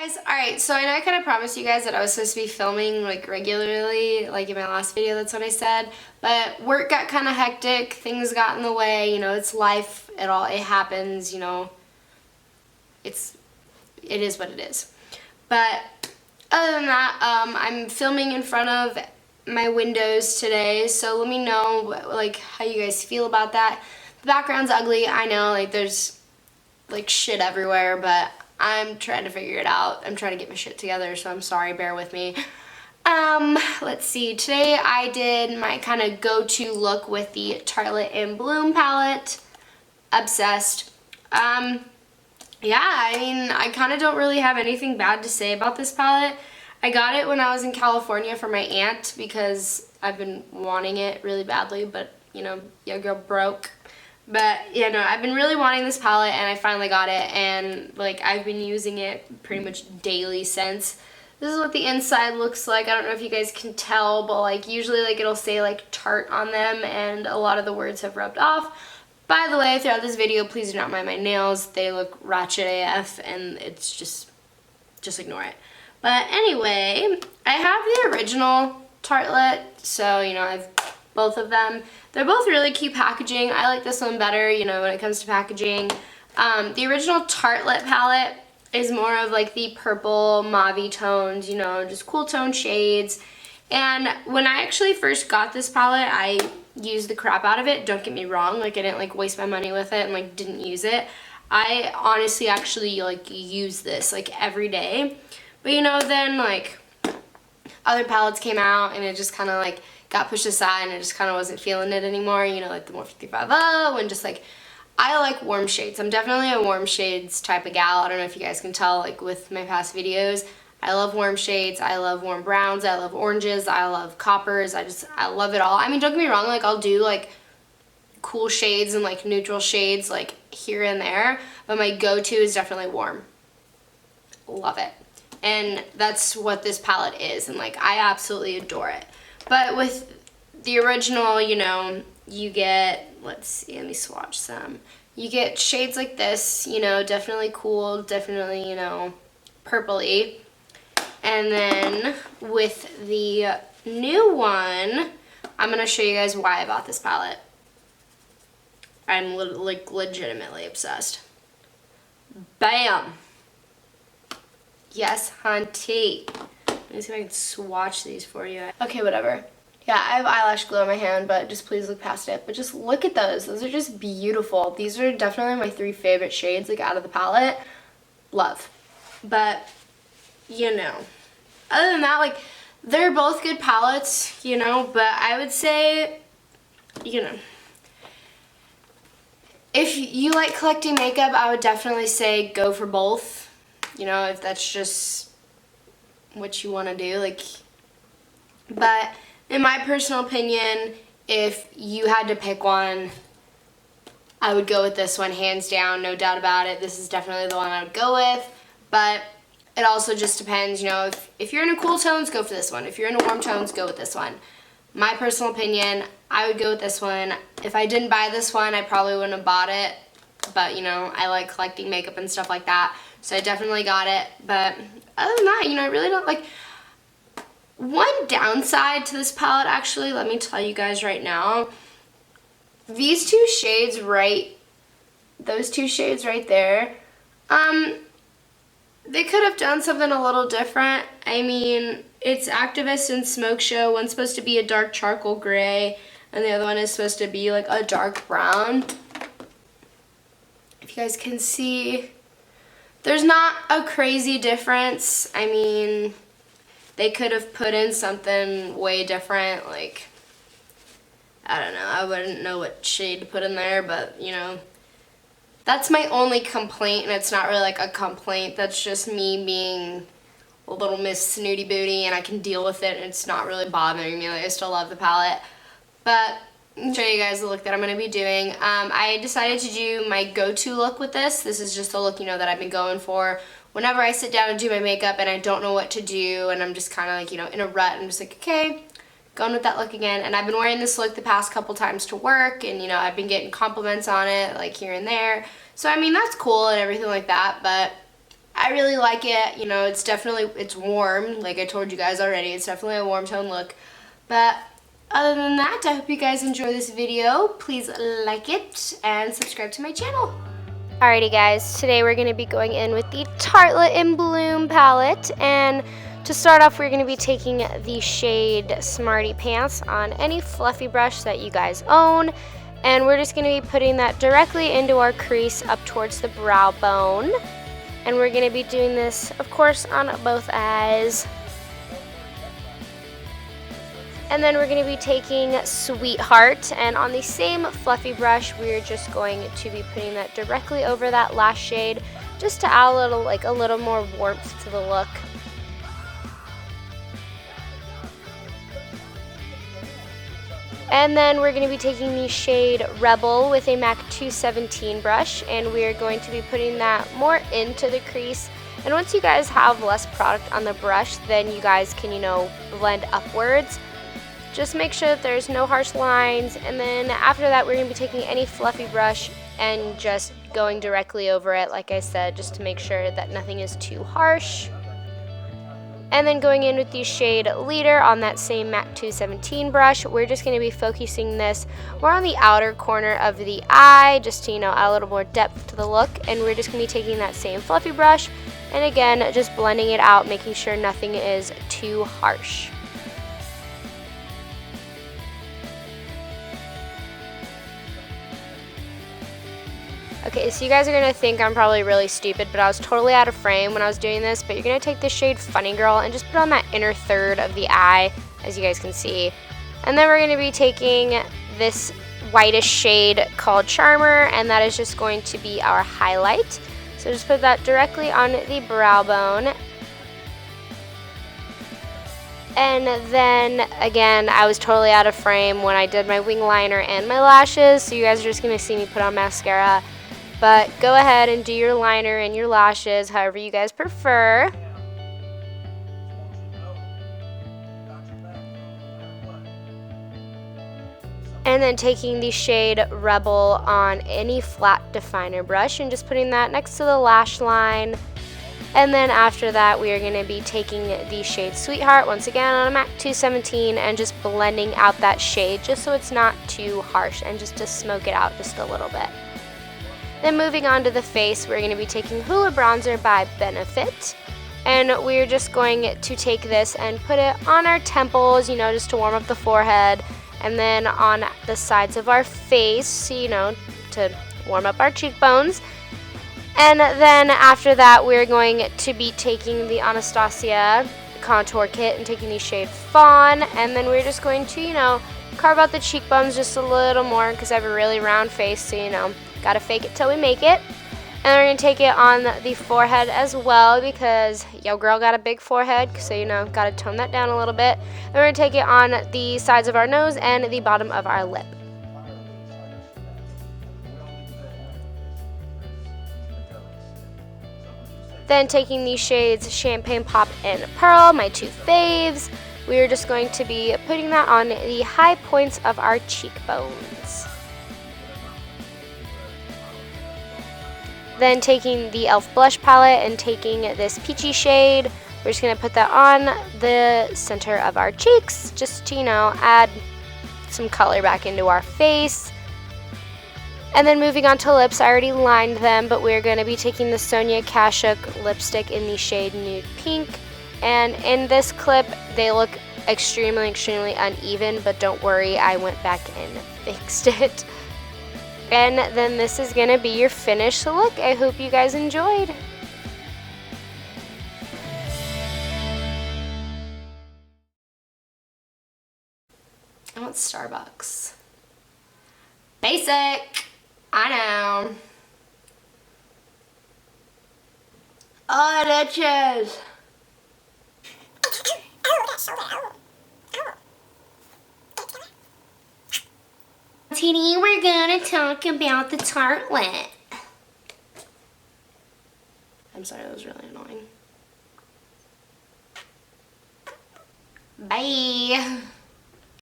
guys. Alright, so I know I kind of promised you guys that I was supposed to be filming like regularly, like in my last video, that's what I said. But work got kind of hectic, things got in the way, you know, it's life, it happens, you know. It is what it is. But other than that, I'm filming in front of my windows today, so let me know like how you guys feel about that. The background's ugly, I know, like there's like shit everywhere, but I'm trying to figure it out. I'm trying to get my shit together, so I'm sorry, bear with me. Let's see, today I did my kind of go-to look with the Tartlette in Bloom palette. Obsessed. Yeah, I mean, I kind of don't really have anything bad to say about this palette. I got it when I was in California for my aunt because I've been wanting it really badly, but, you know, your girl broke. But, you know, I've been really wanting this palette, and I finally got it, and, like, I've been using it pretty much daily since. This is what the inside looks like. I don't know if you guys can tell, but, like, usually, like, it'll say, like, Tarte on them, and a lot of the words have rubbed off. By the way, throughout this video, please do not mind my nails. They look ratchet AF, and it's just ignore it. But anyway, I have the original Tartlette, so, you know, I have both of them. They're both really cute packaging. I like this one better, you know, when it comes to packaging. The original Tartlette palette is more of like the purple mauve tones, you know, just cool tone shades. And when I actually first got this palette, I used the crap out of it. Don't get me wrong, like I didn't like waste my money with it and like didn't use it. I honestly actually like use this like every day. But you know, then like other palettes came out and it just kind of like got pushed aside and I just kind of wasn't feeling it anymore, you know, like the more 55 and just like, I like warm shades. I'm definitely a warm shades type of gal. I don't know if you guys can tell like with my past videos. I love warm shades, I love warm browns, I love oranges, I love coppers, I love it all. I mean, don't get me wrong, like I'll do like cool shades and like neutral shades like here and there, but my go-to is definitely warm. Love it. And that's what this palette is, and like I absolutely adore it. But with the original, you know, you get, let's see, let me swatch some. You get shades like this, you know, definitely cool, definitely, you know, purpley. And then with the new one, I'm going to show you guys why I bought this palette. I'm like legitimately obsessed. Bam! Yes, hunty. Let me see if I can swatch these for you. Okay, whatever. Yeah, I have eyelash glue on my hand, but just please look past it. But just look at those. Those are just beautiful. These are definitely my 3 favorite shades, like, out of the palette. Love. But, you know, other than that, like, they're both good palettes, you know, but I would say, you know, if you like collecting makeup, I would definitely say go for both. You know, if that's just what you want to do, like, but in my personal opinion, if you had to pick one, I would go with this one, hands down, no doubt about it. This is definitely the one I would go with, but it also just depends, you know, if you're into cool tones, go for this one. If you're into warm tones, go with this one. My personal opinion, I would go with this one. If I didn't buy this one, I probably wouldn't have bought it, but, you know, I like collecting makeup and stuff like that, so I definitely got it. But other than that, you know, I really don't like. One downside to this palette, actually, let me tell you guys right now, these 2 shades those 2 shades right there, they could have done something a little different. I mean, it's Activist and Smoke Show. One's supposed to be a dark charcoal gray, and the other one is supposed to be like a dark brown. If you guys can see, there's not a crazy difference. I mean, they could have put in something way different, like, I don't know, I wouldn't know what shade to put in there, but, you know, that's my only complaint, and it's not really like a complaint, that's just me being a little Miss Snooty Booty, and I can deal with it, and it's not really bothering me. Like, I still love the palette, but I'll show you guys the look that I'm going to be doing. I decided to do my go-to look with this. This is just a look, you know, that I've been going for whenever I sit down and do my makeup and I don't know what to do and I'm just kind of like, you know, in a rut. I'm just like, okay, going with that look again. And I've been wearing this look the past couple times to work, and, you know, I've been getting compliments on it, like, here and there. So, I mean, that's cool and everything like that, but I really like it. You know, it's warm. Like I told you guys already, it's definitely a warm tone look. But other than that, I hope you guys enjoy this video. Please like it and subscribe to my channel. Alrighty guys, today we're going to be going in with the Tartlette in Bloom palette, and to start off we're going to be taking the shade Smarty Pants on any fluffy brush that you guys own, and we're just going to be putting that directly into our crease up towards the brow bone, and we're going to be doing this of course on both eyes. And then we're going to be taking Sweetheart, and on the same fluffy brush, we're just going to be putting that directly over that last shade, just to add a little more warmth to the look. And then we're going to be taking the shade Rebel with a MAC 217 brush, and we're going to be putting that more into the crease. And once you guys have less product on the brush, then you guys can, blend upwards. Just make sure that there's no harsh lines, and then after that we're going to be taking any fluffy brush and just going directly over it, like I said, just to make sure that nothing is too harsh. And then going in with the shade Leader on that same MAC 217 brush, we're just going to be focusing this more on the outer corner of the eye, just to add a little more depth to the look. And we're just going to be taking that same fluffy brush and again just blending it out, making sure nothing is too harsh. Okay, so you guys are going to think I'm probably really stupid, but I was totally out of frame when I was doing this. But you're going to take the shade Funny Girl and just put on that inner third of the eye, as you guys can see. And then we're going to be taking this whitish shade called Charmer, and that is just going to be our highlight. So just put that directly on the brow bone. And then, again, I was totally out of frame when I did my wing liner and my lashes, so you guys are just going to see me put on mascara. But go ahead and do your liner and your lashes however you guys prefer. And then taking the shade Rebel on any flat definer brush and just putting that next to the lash line. And then after that we are going to be taking the shade Sweetheart once again on a MAC 217 and just blending out that shade just so it's not too harsh and just to smoke it out just a little bit. Then moving on to the face, we're going to be taking Hoola Bronzer by Benefit. And we're just going to take this and put it on our temples, just to warm up the forehead. And then on the sides of our face, to warm up our cheekbones. And then after that, we're going to be taking the Anastasia contour kit and taking the shade Fawn. And then we're just going to, carve out the cheekbones just a little more because I have a really round face, so, gotta fake it till we make it. And we're gonna take it on the forehead as well because yo girl got a big forehead, so gotta tone that down a little bit. And we're gonna take it on the sides of our nose and the bottom of our lip. Then taking these shades Champagne Pop and Pearl, my two faves, we're just going to be putting that on the high points of our cheekbones. Then taking the e.l.f. blush palette and taking this peachy shade, we're just going to put that on the center of our cheeks just to, add some color back into our face. And then moving on to lips, I already lined them, but we're going to be taking the Sonia Kashuk lipstick in the shade Nude Pink. And in this clip, they look extremely uneven, but don't worry, I went back and fixed it. And then this is going to be your finished look. I hope you guys enjoyed. I want Starbucks. Basic. I know. Oh, it itches. Today we're gonna talk about the Tartlette. I'm sorry, that was really annoying. Bye.